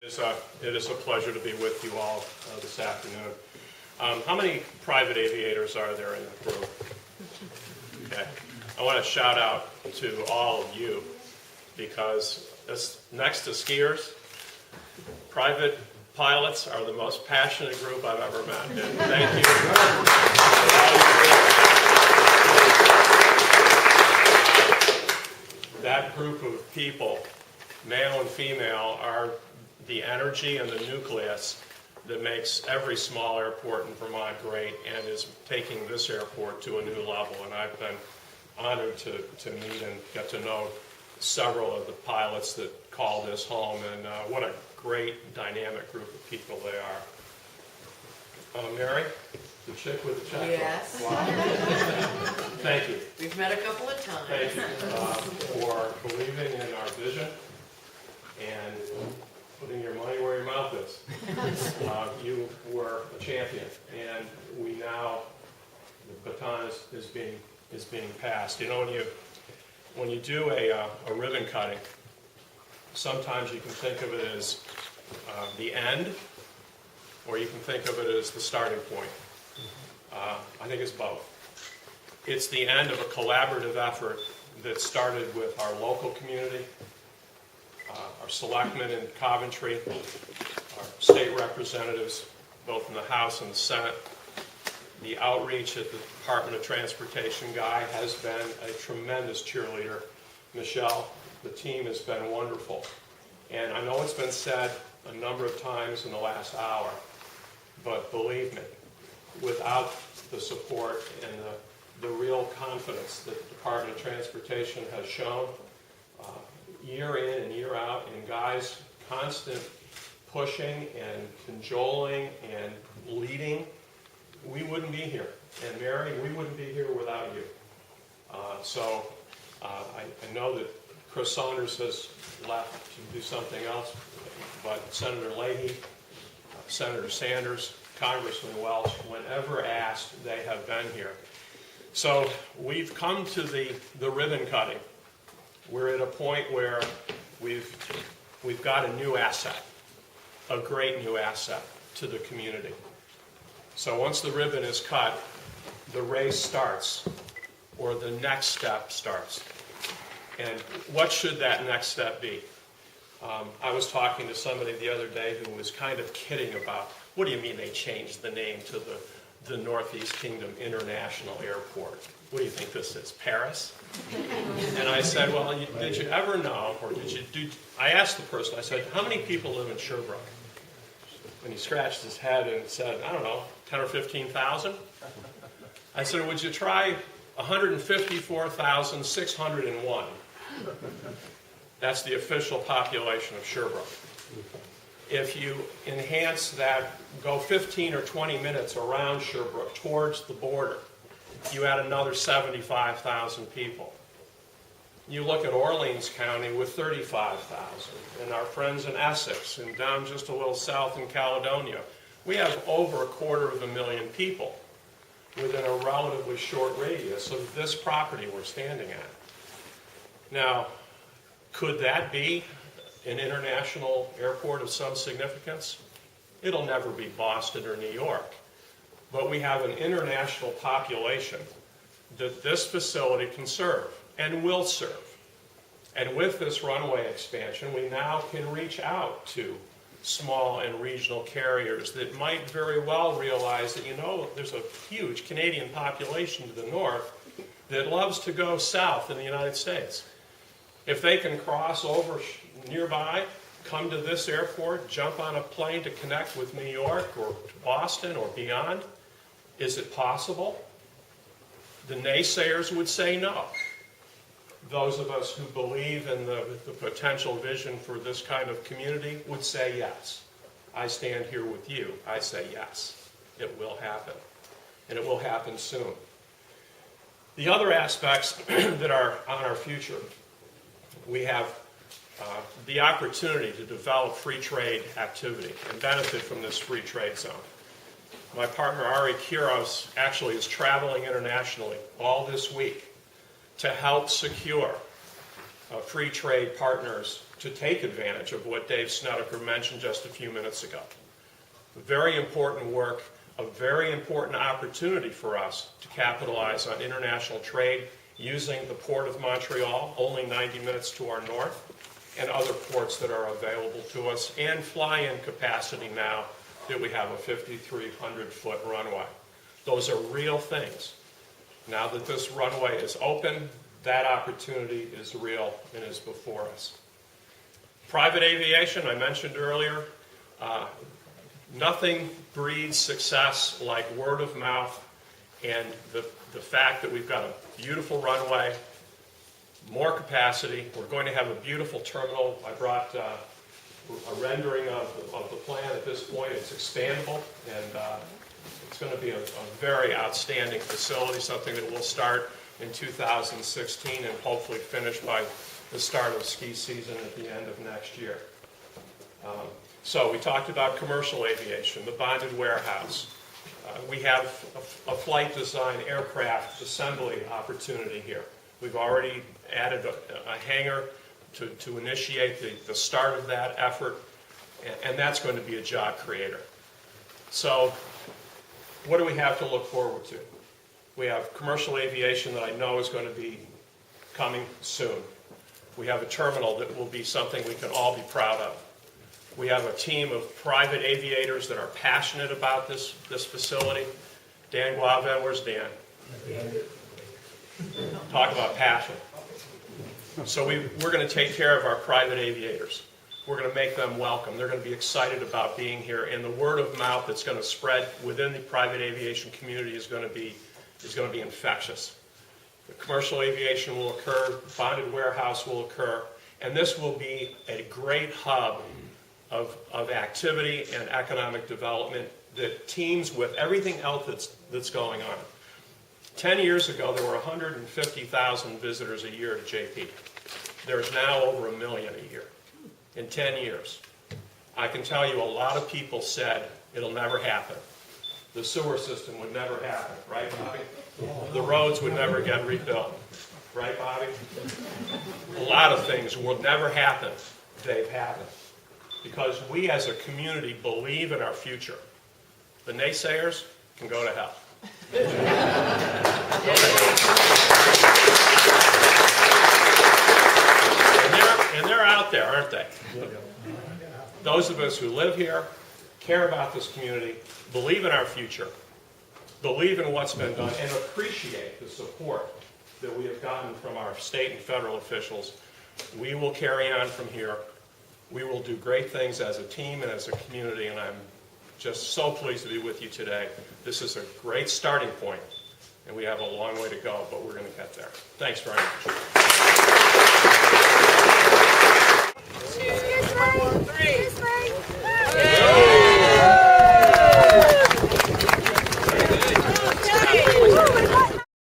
It is a pleasure to be with you all this afternoon. How many private aviators are there in the group? Okay. I want to shout out to all of you because next to skiers, private pilots are the most passionate group I've ever met. And thank you. That group of people, male and female, are the energy and the nucleus that makes every small airport in Vermont great and is taking this airport to a new level. And I've been honored to meet and get to know several of the pilots that call this home, and what a great dynamic group of people they are. Mary, the chick with the checkbook. Yes. Wow. Thank you. We've met a couple of times. Thank you for believing in our vision and putting your money where your mouth is. You were a champion, and we now, the baton is being passed. You know, when you do a ribbon cutting, sometimes you can think of it as the end, or you can think of it as the starting point. I think it's both. It's the end of a collaborative effort that started with our local community, our selectmen in Coventry, our state representatives, both in the House and the Senate. The outreach at the Department of Transportation guy has been a tremendous cheerleader. Michelle, the team has been wonderful. And I know it's been said a number of times in the last hour, but believe me, without the support and the real confidence that the Department of Transportation has shown year in and year out, in guys' constant pushing and cajoling and leading, we wouldn't be here. And Mary, we wouldn't be here without you. I know that Chris Saunders has left to do something else, but Senator Leahy, Senator Sanders, Congressman Welch, whenever asked, they have been here. So we've come to the ribbon cutting. We're at a point where we've got a new asset, a great new asset to the community. So once the ribbon is cut, the race starts, or the next step starts. And what should that next step be? I was talking to somebody the other day who was kind of kidding about, what do you mean they changed the name to the Northeast Kingdom International Airport? What do you think this is, Paris? And I said, well, did you ever know, or I asked the person, I said, how many people live in Sherbrooke? And he scratched his head and said, I don't know, 10 or 15,000? I said, would you try 154,601? That's the official population of Sherbrooke. If you enhance that, go 15 or 20 minutes around Sherbrooke towards the border, you add another 75,000 people. You look at Orleans County with 35,000, and our friends in Essex, and down just a little south in Caledonia. We have over 250,000 people within a relatively short radius of this property we're standing at. Now, could that be an international airport of some significance? It'll never be Boston or New York. But we have an international population that this facility can serve and will serve. And with this runway expansion, we now can reach out to small and regional carriers that might very well realize that, you know, there's a huge Canadian population to the north that loves to go south in the United States. If they can cross over nearby, come to this airport, jump on a plane to connect with New York or Boston or beyond, is it possible? The naysayers would say no. Those of us who believe in the potential vision for this kind of community would say yes. I stand here with you. I say yes. It will happen. And it will happen soon. The other aspects that are on our future, we have the opportunity to develop free trade activity and benefit from this free trade zone. My partner Ari Quiros actually is traveling internationally all this week to help secure free trade partners to take advantage of what Dave Snedeker mentioned just a few minutes ago. Very important work, a very important opportunity for us to capitalize on international trade using the Port of Montreal, only 90 minutes to our north, and other ports that are available to us, and fly-in capacity now that we have a 5,300-foot runway. Those are real things. Now that this runway is open, that opportunity is real and is before us. Private aviation, I mentioned earlier, nothing breeds success like word of mouth and the fact that we've got a beautiful runway, more capacity. We're going to have a beautiful terminal. I brought a rendering of the plan at this point. It's expandable, and it's going to be a very outstanding facility, something that will start in 2016 and hopefully finish by the start of ski season at the end of next year. So we talked about commercial aviation, the bonded warehouse. We have a flight design aircraft assembly opportunity here. We've already added a hangar to initiate the start of that effort, and that's going to be a job creator. So what do we have to look forward to? We have commercial aviation that I know is going to be coming soon. We have a terminal that will be something we can all be proud of. We have a team of private aviators that are passionate about this facility. Dan Guavin, where's Dan? Talk about passion. So we're going to take care of our private aviators. We're going to make them welcome. They're going to be excited about being here, and the word of mouth that's going to spread within the private aviation community is going to be infectious. The commercial aviation will occur, bonded warehouse will occur, and this will be a great hub of activity and economic development that teams with everything else that's going on. 10 years ago, there were 150,000 visitors a year to JP. There's now over 1 million a year in 10 years. I can tell you a lot of people said it'll never happen. The sewer system would never happen, right, Bobby? The roads would never get rebuilt, right, Bobby? A lot of things will never happen. They've happened because we as a community believe in our future. The naysayers can go to hell. And they're out there, aren't they? Those of us who live here, care about this community, believe in our future, believe in what's been done, and appreciate the support that we have gotten from our state and federal officials. We will carry on from here. We will do great things as a team and as a community, and I'm just so pleased to be with you today. This is a great starting point, and we have a long way to go, but we're going to get there. Thanks very much.